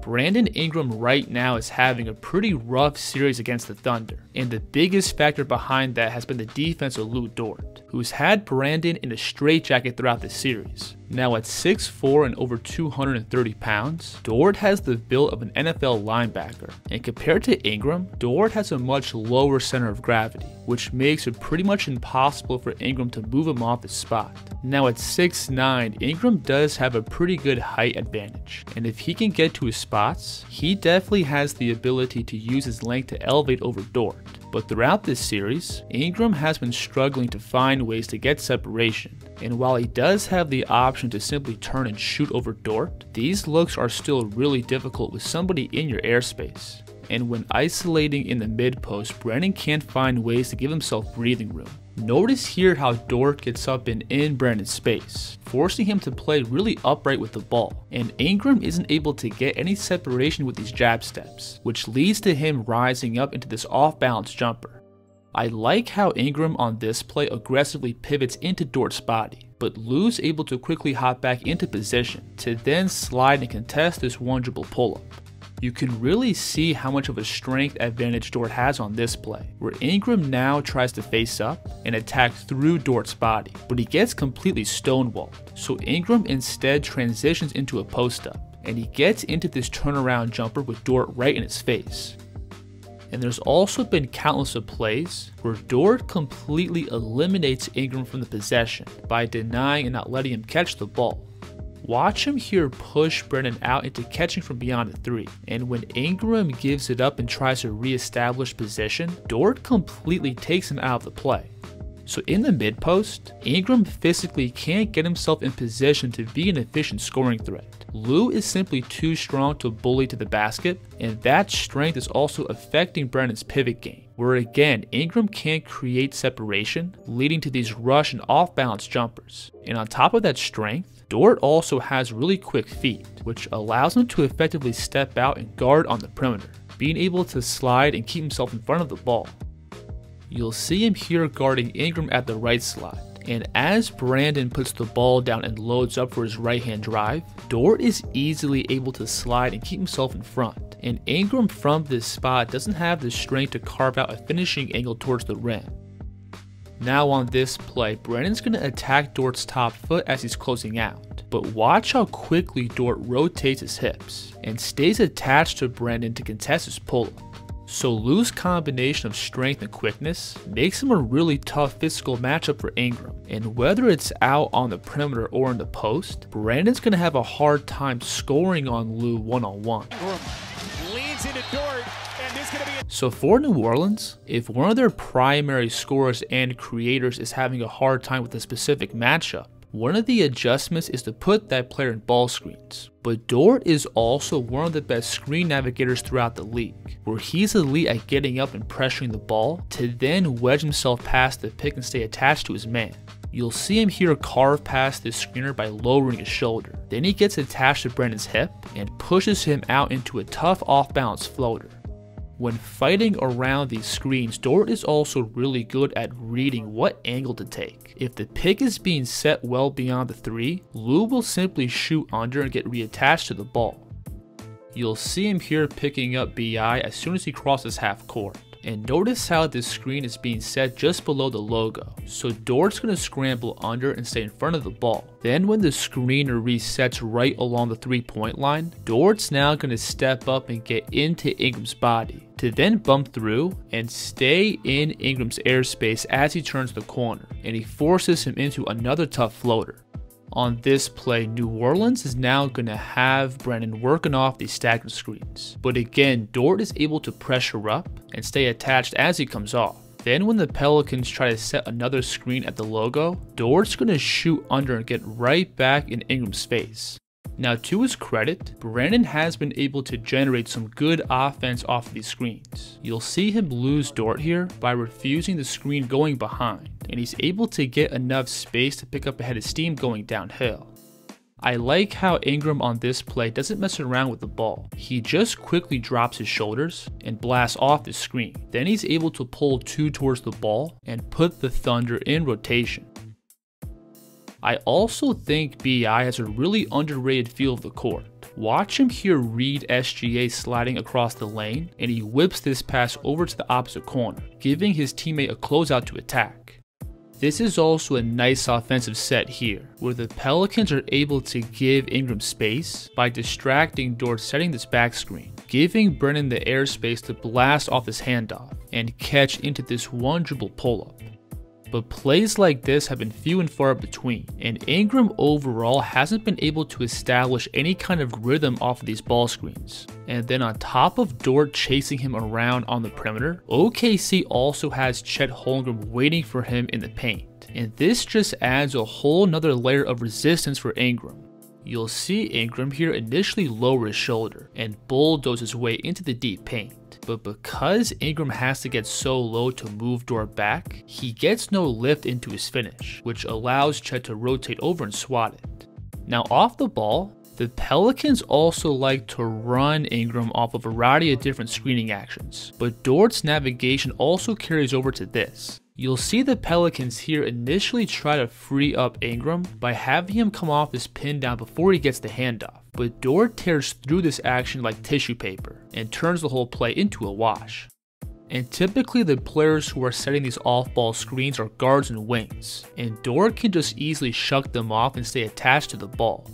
Brandon Ingram right now is having a pretty rough series against the Thunder, and the biggest factor behind that has been the defense of Luguentz Dort, who's had Brandon in a straitjacket throughout the series. Now at 6'4" and over 230 pounds, Dort has the build of an NFL linebacker, and compared to Ingram, Dort has a much lower center of gravity, which makes it pretty much impossible for Ingram to move him off his spot. Now at 6'9", Ingram does have a pretty good height advantage, and if he can get to his spots, he definitely has the ability to use his length to elevate over Dort. But throughout this series, Ingram has been struggling to find ways to get separation, and while he does have the option to simply turn and shoot over Dort, these looks are still really difficult with somebody in your airspace. And when isolating in the mid-post, Brandon can't find ways to give himself breathing room. Notice here how Dort gets up and in Brandon's space, forcing him to play really upright with the ball, and Ingram isn't able to get any separation with these jab steps, which leads to him rising up into this off-balance jumper. I like how Ingram on this play aggressively pivots into Dort's body, but Lu's able to quickly hop back into position to then slide and contest this one dribble pull-up. You can really see how much of a strength advantage Dort has on this play, where Ingram now tries to face up and attack through Dort's body, but he gets completely stonewalled, so Ingram instead transitions into a post-up, and he gets into this turnaround jumper with Dort right in his face. And there's also been countless of plays where Dort completely eliminates Ingram from the possession by denying and not letting him catch the ball. Watch him here push Brandon out into catching from beyond the three, and when Ingram gives it up and tries to re-establish position, Dort completely takes him out of the play. So in the mid-post, Ingram physically can't get himself in position to be an efficient scoring threat. Lu is simply too strong to bully to the basket, and that strength is also affecting Brandon's pivot game, where again, Ingram can't create separation, leading to these rush and off-balance jumpers. And on top of that strength, Dort also has really quick feet, which allows him to effectively step out and guard on the perimeter, being able to slide and keep himself in front of the ball. You'll see him here guarding Ingram at the right slide, and as Brandon puts the ball down and loads up for his right-hand drive, Dort is easily able to slide and keep himself in front, and Ingram from this spot doesn't have the strength to carve out a finishing angle towards the rim. Now on this play, Brandon's going to attack Dort's top foot as he's closing out, but watch how quickly Dort rotates his hips and stays attached to Brandon to contest his pull-up. So Lu's combination of strength and quickness makes him a really tough physical matchup for Ingram, and whether it's out on the perimeter or in the post, Brandon's going to have a hard time scoring on Lu one-on-one. Leans into Dort. So for New Orleans, if one of their primary scorers and creators is having a hard time with a specific matchup, one of the adjustments is to put that player in ball screens. But Dort is also one of the best screen navigators throughout the league, where he's elite at getting up and pressuring the ball to then wedge himself past the pick and stay attached to his man. You'll see him here carve past this screener by lowering his shoulder. Then he gets attached to Brandon's hip and pushes him out into a tough off-balance floater. When fighting around these screens, Dort is also really good at reading what angle to take. If the pick is being set well beyond the three, Lu will simply shoot under and get reattached to the ball. You'll see him here picking up BI as soon as he crosses half court. And notice how this screen is being set just below the logo, so Dort's going to scramble under and stay in front of the ball. Then when the screener resets right along the three-point line, Dort's now going to step up and get into Ingram's body, to then bump through and stay in Ingram's airspace as he turns the corner, and he forces him into another tough floater. On this play, New Orleans is now going to have Brandon working off these staggered screens. But again, Dort is able to pressure up and stay attached as he comes off. Then when the Pelicans try to set another screen at the logo, Dort's going to shoot under and get right back in Ingram's face. Now to his credit, Brandon has been able to generate some good offense off of these screens. You'll see him lose Dort here by refusing the screen going behind, and he's able to get enough space to pick up a head of steam going downhill. I like how Ingram on this play doesn't mess around with the ball. He just quickly drops his shoulders and blasts off the screen. Then he's able to pull two towards the ball and put the Thunder in rotation. I also think BI has a really underrated feel of the court. Watch him here read SGA sliding across the lane, and he whips this pass over to the opposite corner, giving his teammate a closeout to attack. This is also a nice offensive set here, where the Pelicans are able to give Ingram space by distracting Dort setting this back screen, giving Brandon the airspace to blast off this handoff and catch into this one dribble pull-up. But plays like this have been few and far between, and Ingram overall hasn't been able to establish any kind of rhythm off of these ball screens. And then on top of Dort chasing him around on the perimeter, OKC also has Chet Holmgren waiting for him in the paint. And this just adds a whole nother layer of resistance for Ingram. You'll see Ingram here initially lower his shoulder and bulldoze his way into the deep paint. But because Ingram has to get so low to move Dort back, he gets no lift into his finish, which allows Chet to rotate over and swat it. Now off the ball, the Pelicans also like to run Ingram off a variety of different screening actions, but Dort's navigation also carries over to this. You'll see the Pelicans here initially try to free up Ingram by having him come off this pin down before he gets the handoff, but Dort tears through this action like tissue paper and turns the whole play into a wash. And typically the players who are setting these off-ball screens are guards and wings, and Dort can just easily shuck them off and stay attached to the ball.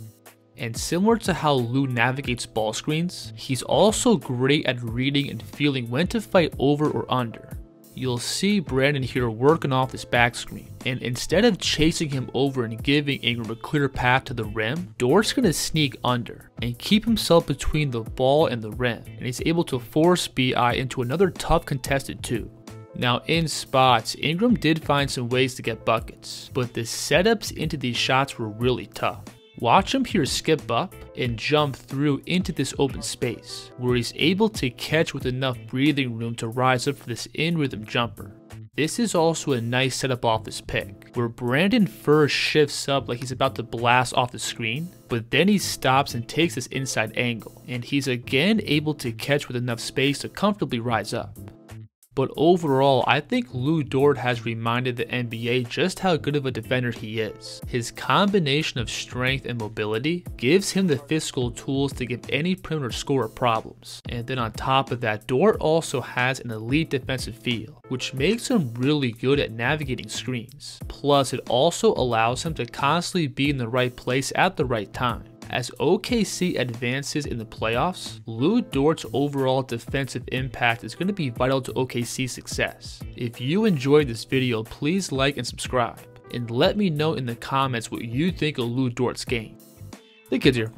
And similar to how Lou navigates ball screens, he's also great at reading and feeling when to fight over or under. You'll see Brandon here working off this back screen, and instead of chasing him over and giving Ingram a clear path to the rim, Dort's going to sneak under and keep himself between the ball and the rim, and he's able to force BI into another tough contested 2. Now in spots, Ingram did find some ways to get buckets, but the setups into these shots were really tough. Watch him here skip up and jump through into this open space, where he's able to catch with enough breathing room to rise up for this in-rhythm jumper. This is also a nice setup off this pick, where Brandon first shifts up like he's about to blast off the screen, but then he stops and takes this inside angle, and he's again able to catch with enough space to comfortably rise up. But overall, I think Lu Dort has reminded the NBA just how good of a defender he is. His combination of strength and mobility gives him the physical tools to give any perimeter scorer problems. And then on top of that, Dort also has an elite defensive feel, which makes him really good at navigating screens. Plus, it also allows him to constantly be in the right place at the right time. As OKC advances in the playoffs, Lu Dort's overall defensive impact is going to be vital to OKC's success. If you enjoyed this video, please like and subscribe, and let me know in the comments what you think of Lu Dort's game. The kid's here.